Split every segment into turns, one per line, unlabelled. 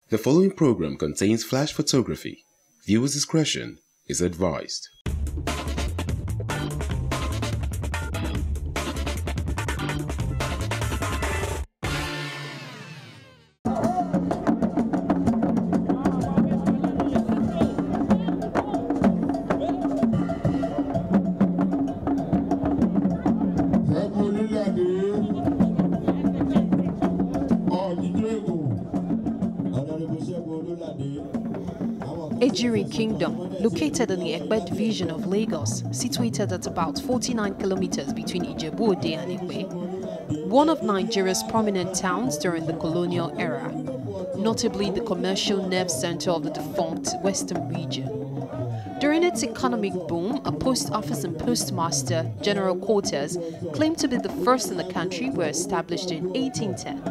The following program contains flash photography. Viewers' discretion is advised.
Ejirin Kingdom, located in the Ekpe division of Lagos, situated at about 49 kilometers between Ijebu-Ode and Ekpe, one of Nigeria's prominent towns during the colonial era, notably the commercial nerve center of the defunct Western region. During its economic boom, a post office and postmaster general quarters, claimed to be the first in the country, were established in 1810,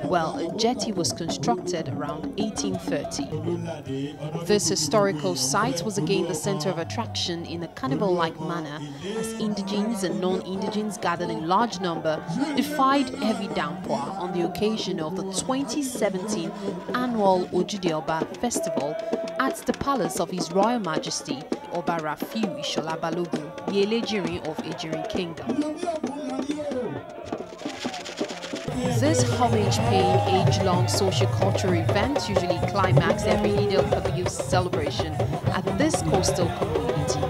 while a jetty was constructed around 1830. This historical site was again the center of attraction in a carnival-like manner, as indigenes and non-indigenes gathered in large number, defied heavy downpour on the occasion of the 2017 annual Ojude-Oba festival at the palace of His Royal Majesty Oba Rafiu Ishola Balogun, the Ejirin of Ejirin Kingdom. This homage-paying, age-long socio-cultural event usually climaxes every Eid al-Kabir celebration at this coastal community.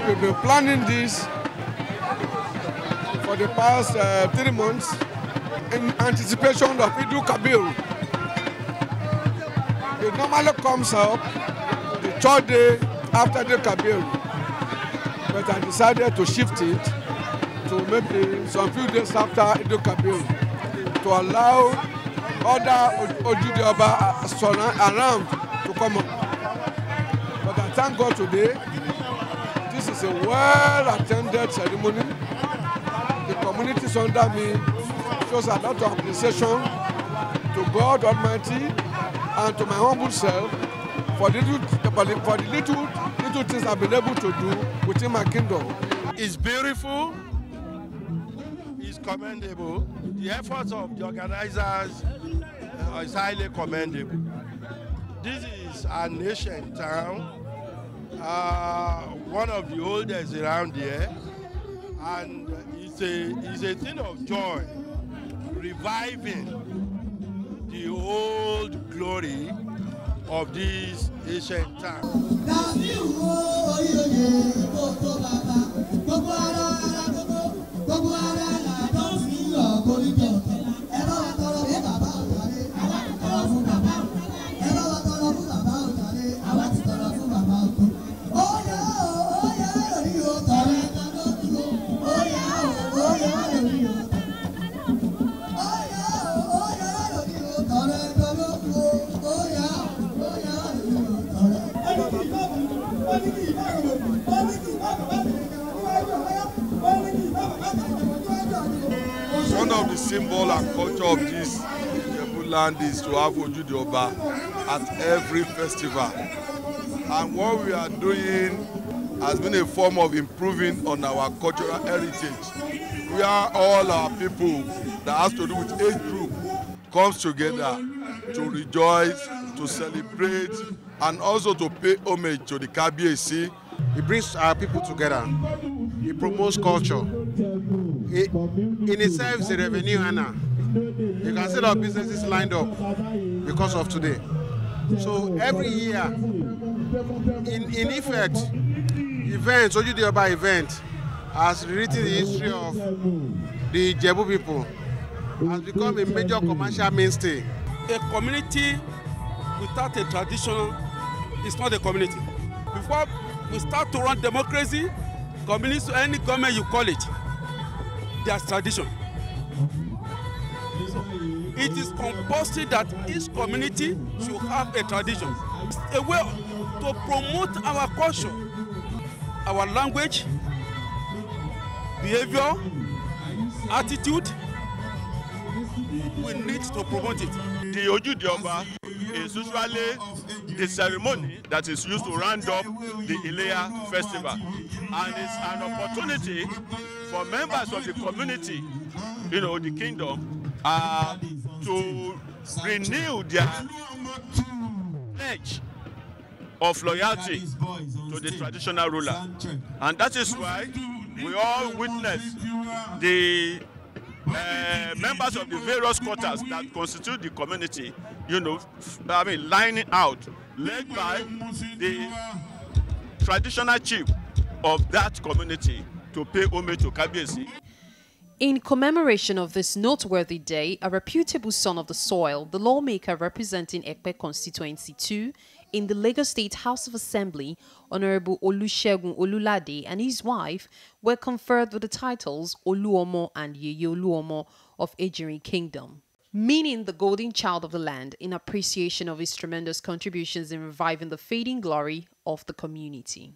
We've been planning this for the past 3 months in anticipation of Eid al-Kabir. It normally comes up the 3rd day after the Kabir, but I decided to shift it to maybe some few days after Eid al-Kabir to allow other Ojude-Oba around to come up. But I thank God today. This is a well-attended ceremony. The communities under me shows a lot of appreciation to God Almighty and to my humble self for the little things I've been able to do within my kingdom.
It's beautiful. It's commendable. The efforts of the organizers is highly commendable. This is an ancient town. One of the oldest around here, and it's a thing of joy, reviving the old glory of this ancient town. One of the symbol and culture of this land is to have Ojude-Oba at every festival. And what we are doing has been a form of improving on our cultural heritage, where all our people that has to do with age group comes together to rejoice, to celebrate, and also to pay homage to the Kabiyesi.
It brings our people together. It promotes culture. In itself, it's a revenue earner. You can see our businesses lined up because of today. So every year, in effect, events, Ojude-Oba event, has rewritten the history of the Ijebu people, has become a major commercial mainstay.
A community without a tradition is not a community. Before we start to run democracy, communities, any government you call it, there's tradition. So it is compulsory that each community should have a tradition. It's a way to promote our culture, our language, behavior, attitude. We need to promote it.
The Ojude-Oba is usually the ceremony that is used to round up the Ileya festival, and it's an opportunity for members of the community, the kingdom, to renew their pledge of loyalty to the traditional ruler. And that is why we all witness the members of the various quarters that constitute the community, lining out, led by the traditional chief of that community to pay homage to Kabiyesi.
In commemoration of this noteworthy day, a reputable son of the soil, the lawmaker representing Ekpe Constituency 2 in the Lagos State House of Assembly, Honorable Olusegun Olulade, and his wife were conferred with the titles Oluomo and Yeye Oluomo of Ejirin Kingdom, meaning the golden child of the land, in appreciation of his tremendous contributions in reviving the fading glory of the community.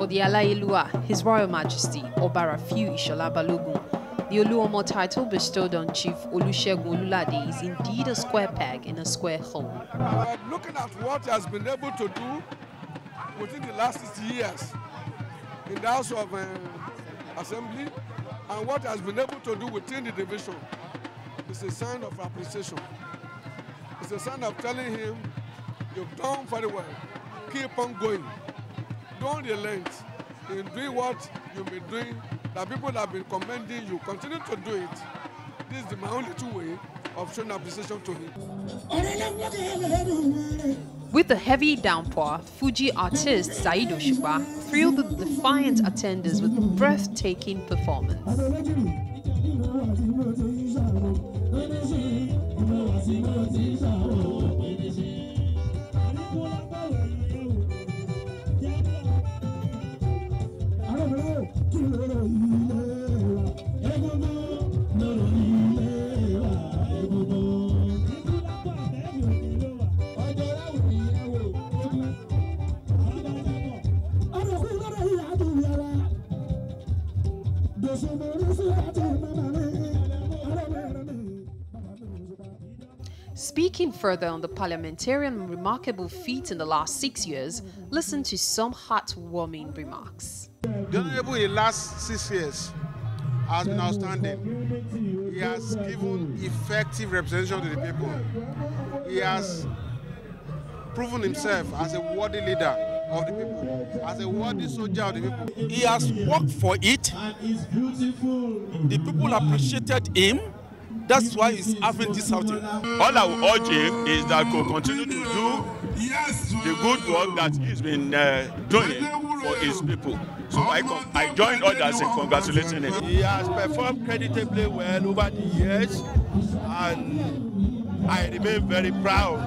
The Alailua, His Royal Majesty, Obarafiu Ishola Balogun, the Oluomo title bestowed on Chief Olusegun Olulade is indeed a square peg in a square hole.
Looking at what he has been able to do within the last 60 years in the House of Assembly, and what he has been able to do within the division, It's a sign of appreciation. It's a sign of telling him, you've done very well. Keep on going. Don't relent in doing what you've been doing. That people have been commending you. Continue to do it. This is my only two way of showing appreciation to him.
With the heavy downpour, Fuji artist Saheed Osupa thrilled the defiant attenders with breathtaking performance. Speaking further on the parliamentarian remarkable feat in the last 6 years, listen to some heartwarming remarks.
The Honorable in the last 6 years has been outstanding. He has given effective representation to the people. He has proven himself as a worthy leader of the people, as a worthy soldier of the people.
He has worked for it. The people appreciated him. That's why he's having this outing.
All I will urge him is that he will continue to do the good work that he's been doing for his people. So I join others in congratulating him.
He has performed creditably well over the years, and I remain very proud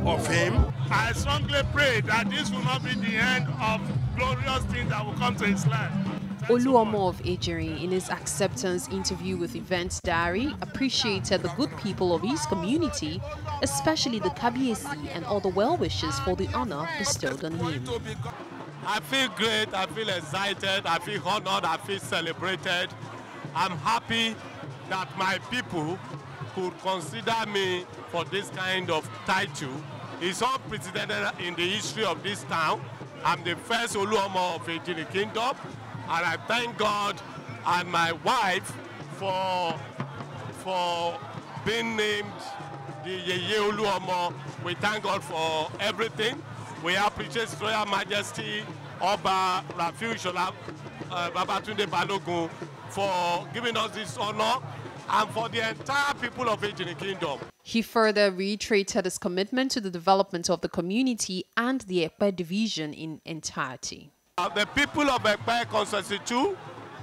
of him.
I strongly pray that this will not be the end of glorious things that will come to his land.
Ojude-Oba of Ejirin, in his acceptance interview with Event Diary, appreciated the good people of his community, especially the Kabiesi and all the well-wishers for the honor bestowed on him.
I feel great, I feel excited, I feel honored, I feel celebrated. I'm happy that my people could consider me for this kind of title. It's unprecedented in the history of this town. I'm the first Ojude-Oba of Ejirin Kingdom. And I thank God and my wife for being named the Yeye Ojude-Oba. We thank God for everything. We appreciate His Royal Majesty Oba Rafiu Shola Babatunde Balogun for giving us this honor and for the entire people of Ejirin Kingdom.
He further reiterated his commitment to the development of the community and the Ekpe division in entirety.
The people of Ekpe Constituency 2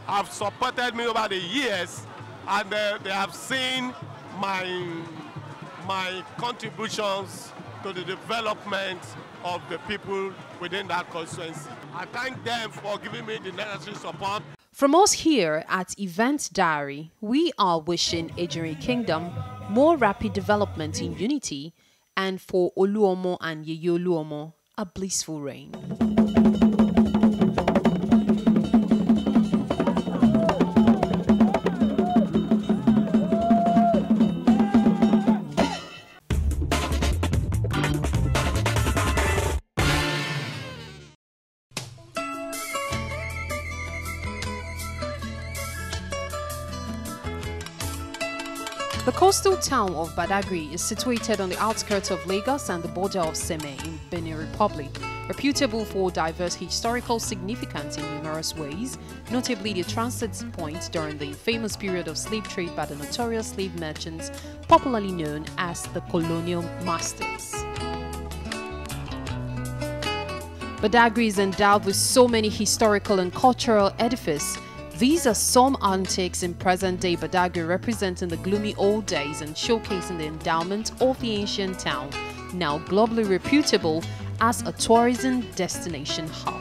have supported me over the years, and they have seen my contributions to the development of the people within that constituency. I thank them for giving me the necessary support.
From us here at Event Diary, we are wishing Ejirin Kingdom more rapid development in unity, and for Ojude-Oba and Yeye Ojude-Oba a blissful reign. The coastal town of Badagry is situated on the outskirts of Lagos and the border of Seme in Benin Republic, reputable for diverse historical significance in numerous ways, notably the transit point during the famous period of slave trade by the notorious slave merchants, popularly known as the colonial masters. Badagry is endowed with so many historical and cultural edifices. These are some antiques in present-day Badagry representing the gloomy old days and showcasing the endowment of the ancient town, now globally reputable as a tourism destination hub.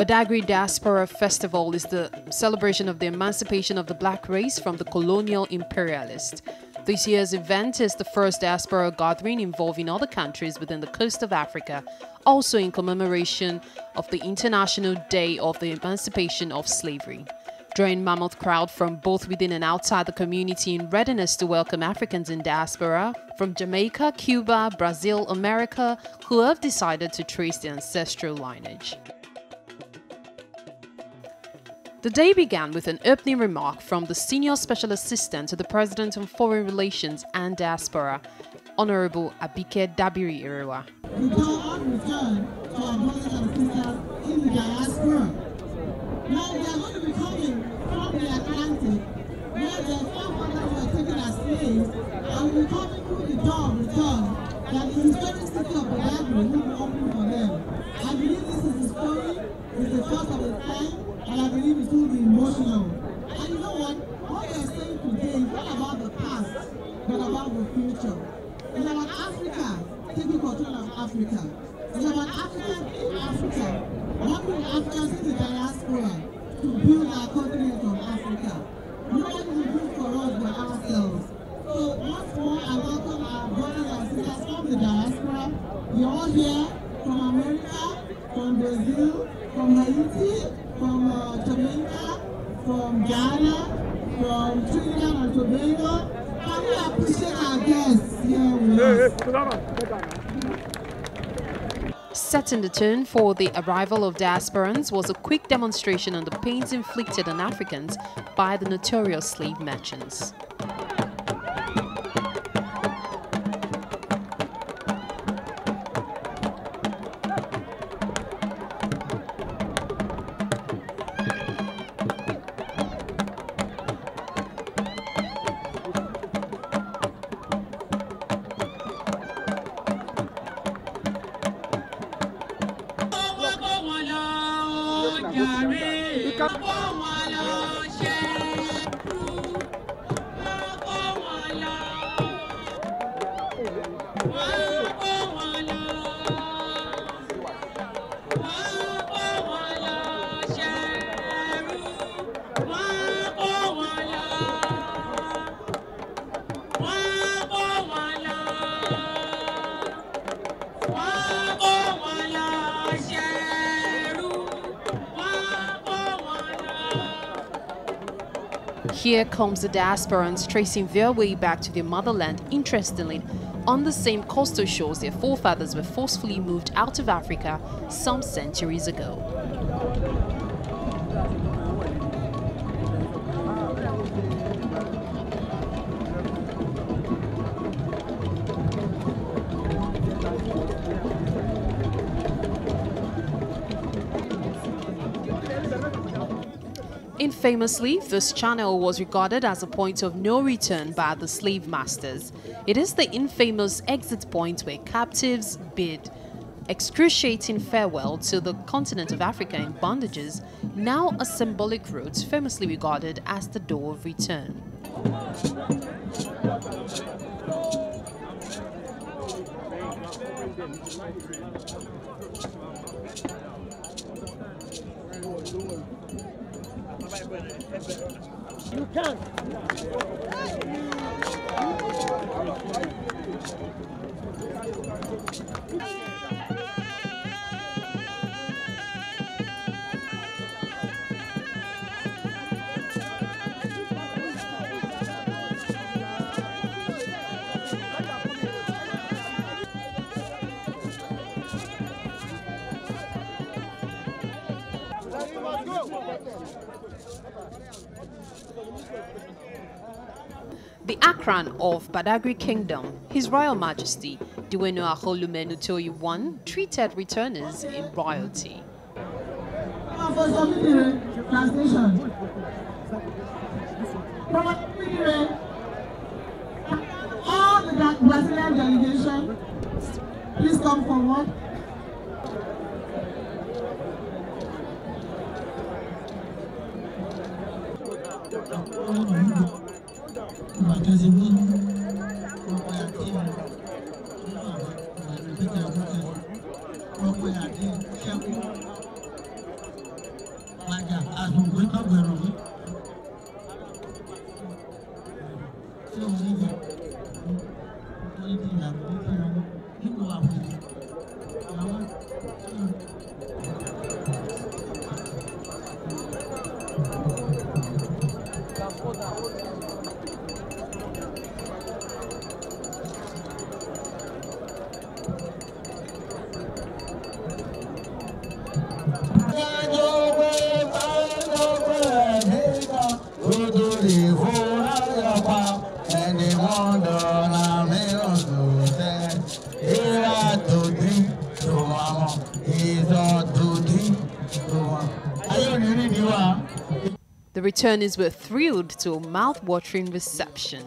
Badagry Diaspora Festival is the celebration of the emancipation of the black race from the colonial imperialists. This year's event is the first diaspora gathering involving other countries within the coast of Africa, also in commemoration of the International Day of the Emancipation of Slavery. Drawing mammoth crowd from both within and outside the community in readiness to welcome Africans in diaspora from Jamaica, Cuba, Brazil, America, who have decided to trace their ancestral lineage. The day began with an opening remark from the Senior Special Assistant to the President on Foreign Relations and Diaspora, Honorable Abike Dabiri-Irewa.
We call on return to our brothers and sisters in the diaspora. Now we are going to be coming from the Atlantic, where the forefathers were taken as slaves, and we will be coming through the door of return that the historic city of Badagry will be open for them. I believe this is the story, it's the first of its kind, and I believe it will be emotional. And you know what we are saying today is not about the past, but about the future. It's about Africa, taking control of Africa. It's about Africans in Africa, working with Africans in the diaspora to build our continent of Africa. Nobody will do for us but ourselves. So once more, I welcome our brothers and sisters from the diaspora. You're all here from America, from Brazil, from Haiti, from Jamaica, from Ghana, from Trinidad and Tobago. Can we appreciate our guests here with us?
Setting the tone for the arrival of diasporans was a quick demonstration on the pains inflicted on Africans by the notorious slave merchants. Here comes the diasporans tracing their way back to their motherland, interestingly, on the same coastal shores their forefathers were forcefully moved out of Africa some centuries ago. Infamously, this channel was regarded as a point of no return by the slave masters. It is the infamous exit point where captives bid excruciating farewell to the continent of Africa in bondages, now a symbolic route famously regarded as the door of return.
You can.
The Akran of Badagry Kingdom, His Royal Majesty Diwenu Akholume Nutoyi I, treated returners in royalty.
Translation. All the Brazilian delegation, please come forward.
The returnees were thrilled to a mouth-watering reception.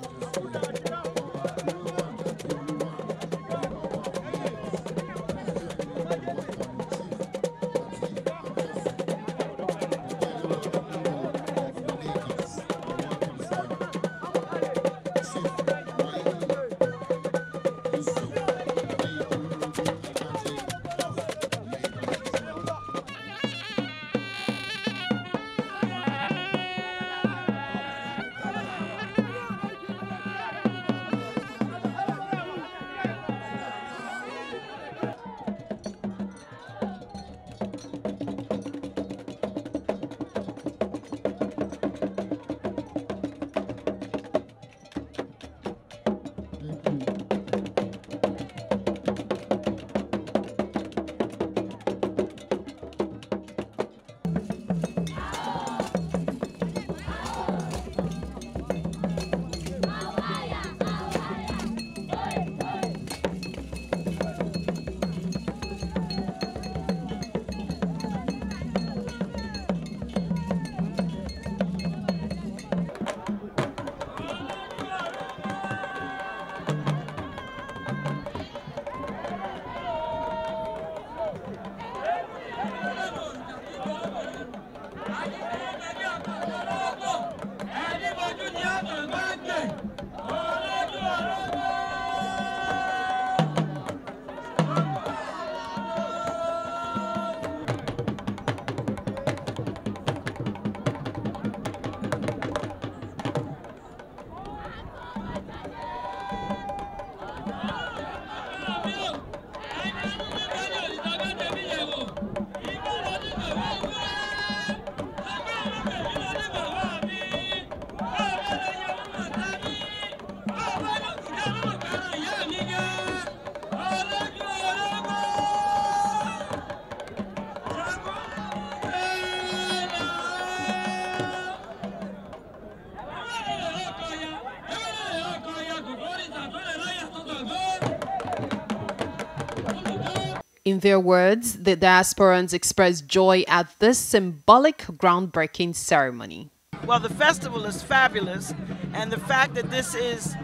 In their words, the diasporans expressed joy at this symbolic groundbreaking ceremony.
Well, the festival is fabulous, and the fact that this is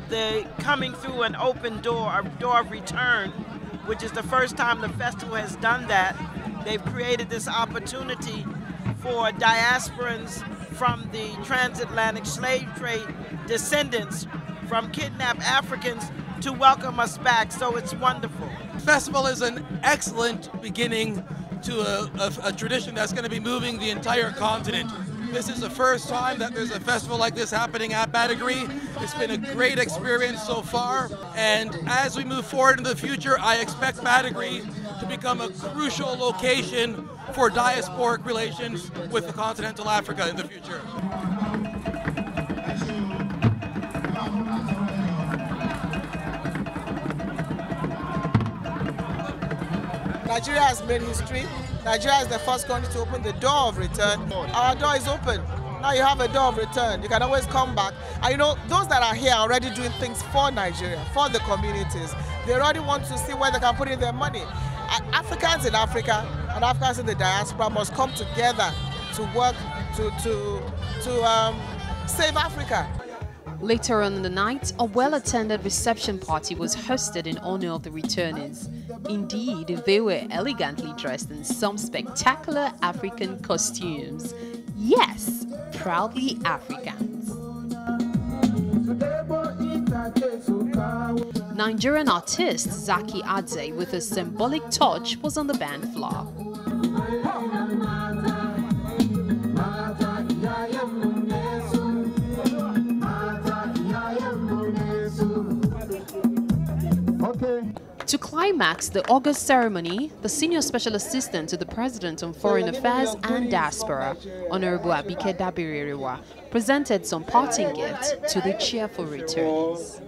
the coming through an open door, a door of return, which is the first time the festival has done that. They've created this opportunity for diasporans from the transatlantic slave trade descendants from kidnapped Africans to welcome us back, so it's wonderful.
The festival is an excellent beginning to a tradition that's going to be moving the entire continent. This is the first time that there's a festival like this happening at Badagry. It's been a great experience so far, and as we move forward in the future, I expect Badagry to become a crucial location for diasporic relations with the continental Africa in the future.
Nigeria has made history. Nigeria is the first country to open the door of return. Our door is open. Now you have a door of return. You can always come back. And you know, those that are here are already doing things for Nigeria, for the communities. They already want to see where they can put in their money. Africans in Africa and Africans in the diaspora must come together to work to save Africa.
Later on in the night, a well-attended reception party was hosted in honor of the returnees. Indeed, they were elegantly dressed in some spectacular African costumes. Yes, proudly Africans. Nigerian artist Zaki Adze, with a symbolic touch, was on the band floor. climaxed the August ceremony, the Senior Special Assistant to the President on Foreign Affairs and Diaspora, Honorable Abike Dabirirewa, presented some parting gifts to the cheerful returnees.